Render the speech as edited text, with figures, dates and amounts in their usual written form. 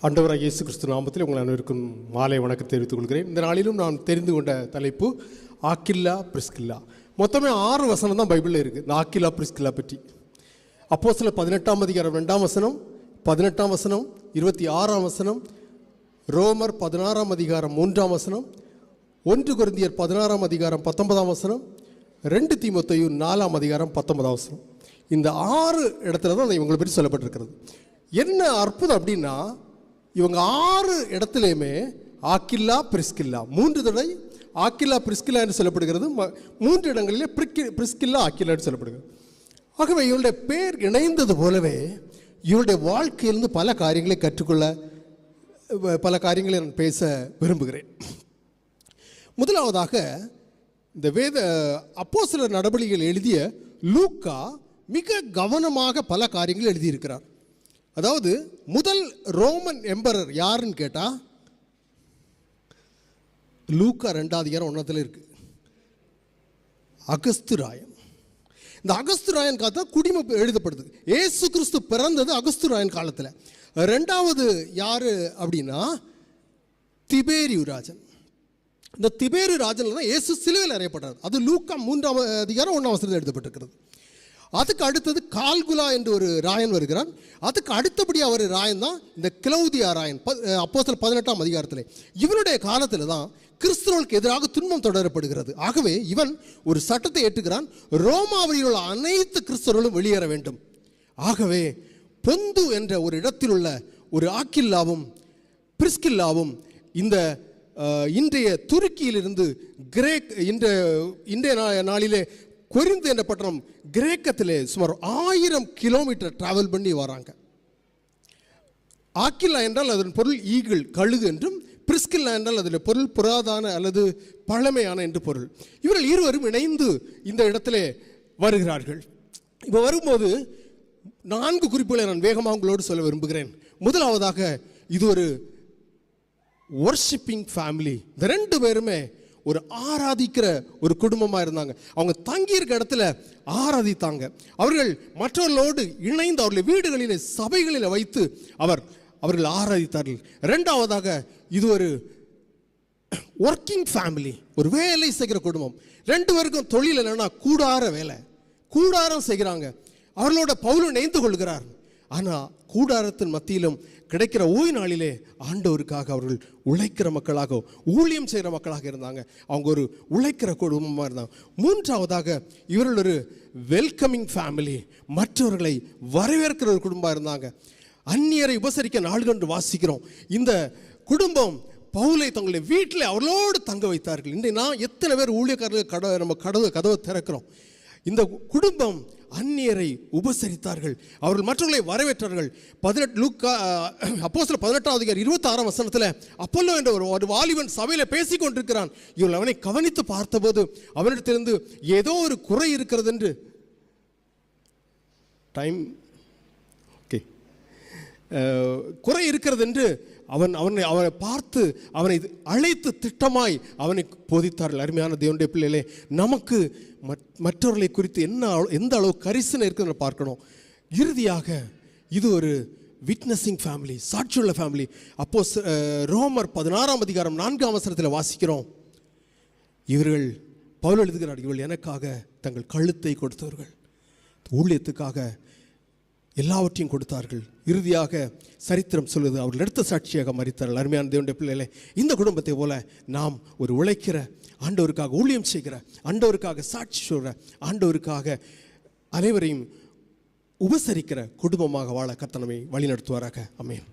ஆண்டவராகிய இயேசு கிறிஸ்து நாமத்தில் உங்கள் அனைவருக்கும் மாலை வணக்கத்தை தெரிவித்துக் கொள்கிறேன். இந்த நாளிலும் நான் தெரிந்து கொண்ட தலைப்பு ஆக்கில்லா பிரிஸ்கில்லா. மொத்தமே 6 வசனம் தான் பைபிளில் இருக்குது இந்த ஆக்கில்லா பிரிஸ்கில்லா பற்றி. அப்போஸ்தலர் 18ஆம் அதிகாரம் 2ஆம் வசனம், 18ஆம் வசனம், 26ஆம் வசனம், ரோமர் 16ஆம் அதிகாரம் 3ஆம் வசனம், 1 கொரிந்தியர் 16ஆம் அதிகாரம் 19ஆம் வசனம், 2 தீமோத்தேயு 4ஆம் அதிகாரம் 19ஆம் வசனம். இந்த 6 இடத்துல தான் இவங்களை பற்றி சொல்லப்பட்டிருக்கிறது. என்ன அற்புதம் அப்படின்னா, இவங்க 6 இடத்துலையுமே ஆக்கில்லா பிரிஸ்கில்லா 3 தடவை ஆக்கில்லா பிரிஸ்கில்லா என்று சொல்லப்படுகிறது. 3 இடங்களிலே பிரிஸ்கில்லா ஆக்கில்லா என்று சொல்லப்படுகிறது. ஆகவே இவருடைய பேர் இணைந்தது போலவே இவருடைய வாழ்க்கையிலிருந்து பல காரியங்களை கற்றுக்கொள்ள பல காரியங்களை நான் பேச விரும்புகிறேன். முதலாவதாக இந்த அப்போஸ்தலர் நடபடிகள் எழுதிய லூக்கா மிக கவனமாக பல காரியங்கள் எழுதியிருக்கிறார். அதாவது முதல் ரோமன் எம்பரர் யாருன்னு கேட்டால் லூக்கா 2ஆம் அதிகாரம் 1 இருக்கு, அகஸ்துராயன். இந்த அகஸ்துராயன் காலத்தில் குடிமை எழுதப்படுது. ஏசு கிறிஸ்து பிறந்தது அகஸ்துராயன் காலத்தில். 2வது யாரு அப்படின்னா திபேரியு ராஜன். இந்த திபேரியு ராஜன் தான் இயேசு சிலுவையில் அறையப்பட்டார். அது லூக்கா 3ஆம் அதிகாரம் 1ஆம் வசனத்தில் எழுதப்பட்டிருக்கிறது. அதுக்கு அடுத்தது கால்குலா என்று ஒரு ராயன் வருகிறான். அதுக்கு அடுத்தபடியாக ஒரு ராயன் தான் இந்த கிளவுதியா ராயன். அப்போஸ்தலர் 18ஆம் அதிகாரத்தில் இவனுடைய காலத்தில் தான் கிறிஸ்தவர்களுக்கு எதிராக துன்பம் தொடரப்படுகிறது. ஆகவே இவன் ஒரு சட்டத்தை ஏற்றுகிறான், ரோமாவில் உள்ள அனைத்து கிறிஸ்தவர்களும் வெளியேற வேண்டும். ஆகவே பொந்து என்ற ஒரு இடத்தில் உள்ள ஒரு ஆக்கில்லாவும் பிரிஸ்கில்லாவும் இந்த இன்றைய துருக்கியிலிருந்து இன்றைய நாளிலே கொரிந்து என்ற பட்டணம் கிரேக்கத்திலே சுமார் 1000 கிலோமீட்டர் டிராவல் பண்ணி வராங்க. ஆக்கில்லா என்றால் அதன் பொருள் ஈகிள், கழுகு என்றும், பிரிஸ்கில்லா என்றால் அதில் பொருள் புராதான அல்லது பழமையான என்று பொருள். இவர்கள் இருவரும் இணைந்து இந்த இடத்திலே வருகிறார்கள். இப்போ வரும்போது 4 குறிப்புகளை நான் வேகமாக உங்களோடு சொல்ல விரும்புகிறேன். முதலாவதாக இது ஒரு வொர்ஷிப்பிங் ஃபேமிலி. இந்த 2 பேருமே ஒரு ஆராதிக்கிற ஒரு குடும்பமாக இருந்தாங்க. அவங்க தங்கியிருக்க இடத்துல ஆராதித்தாங்க. அவர்கள் மற்றவர்களோடு இணைந்து அவர்களை வீடுகளில் சபைகளில் வைத்து அவர்கள் ஆராதித்தார்கள். 2வதாக இது ஒரு ஒர்க்கிங் ஃபேமிலி, ஒரு வேலை செய்கிற குடும்பம். 2 பேருக்கும் தொழில் என்னன்னா கூடாரம் செய்கிறாங்க. அவர்களோட பவுல் இணைந்து கொள்கிறார். ஆனால் கூடாரத்தின் மத்தியிலும் கிடைக்கிற ஓய்வு நாளிலே ஆண்டவருக்காக அவர்கள் உழைக்கிற மக்களாக, ஊழியம் செய்கிற மக்களாக இருந்தாங்க. அவங்க ஒரு உழைக்கிற குடும்பமாக இருந்தாங்க. 3வதாக இவர்கள் ஒரு வெல்கமிங் ஃபேமிலி, மற்றவர்களை வரவேற்கிற ஒரு குடும்பமாக இருந்தாங்க. அந்நியரை உபசரிக்க நாள் என்று வாசிக்கிறோம். இந்த குடும்பம் பவுலை தங்களுடைய வீட்டில் அவர்களோடு தங்க வைத்தார்கள். இன்றைக்கு நான் எத்தனை பேர் ஊழியக்காரர்கள் நம்ம கதவை திறக்கிறோம். இந்த குடும்பம் அந்நியரை உபசரித்தார்கள், அவர்கள் மற்றவர்களை வரவேற்றார்கள். அப்போஸ்தலர் 18ஆம் அதிகாரம் 26ஆம் வசனத்தில் அப்போலோ என்ற ஒரு வாலிபன் சபையில் பேசிக் கொண்டிருக்கிறான். இவர்கள் அவனை கவனித்து பார்த்தபோது அவனிடத்திலிருந்து ஏதோ ஒரு குறை இருக்கிறது என்று குறை இருக்கிறது என்று அவனை பார்த்து அவனை அழைத்து திட்டமாய் அவனை போதித்தார்கள். அருமையான தேவனுடைய பிள்ளைகளே, நமக்கு மற்றவர்களை குறித்து எந்த அளவு கரிசனை இருக்குன்னு பார்க்கணும். இறுதியாக இது ஒரு விட்னஸிங் ஃபேமிலி, சாட்சியுள்ள ஃபேமிலி. அப்போ ரோமர் 16ஆம் அதிகாரம் 4ஆம் வசனத்தில் வாசிக்கிறோம். இவர்கள் பவுல் எழுதுகிறார், இவர்கள் எனக்காக தங்கள் கழுத்தை கொடுத்தவர்கள், ஊழியத்துக்காக எல்லாவற்றையும் கொடுத்தார்கள். இறுதியாக சரித்திரம் சொல்லுது, அவர்கள் எடுத்த சாட்சியாக மரித்தார்கள். அருமையான தேவனுடைய பிள்ளைகளே, இந்த குடும்பத்தை போல நாம் ஒரு உழைக்கிற, ஆண்டவருக்காக ஊழியம் செய்கிற, ஆண்டவருக்காக சாட்சி சொல்கிற, ஆண்டவருக்காக அனைவரையும் உபசரிக்கிற குடும்பமாக வாழ கர்த்தர் நம்மை வழிநடத்துவாராக. ஆமென்.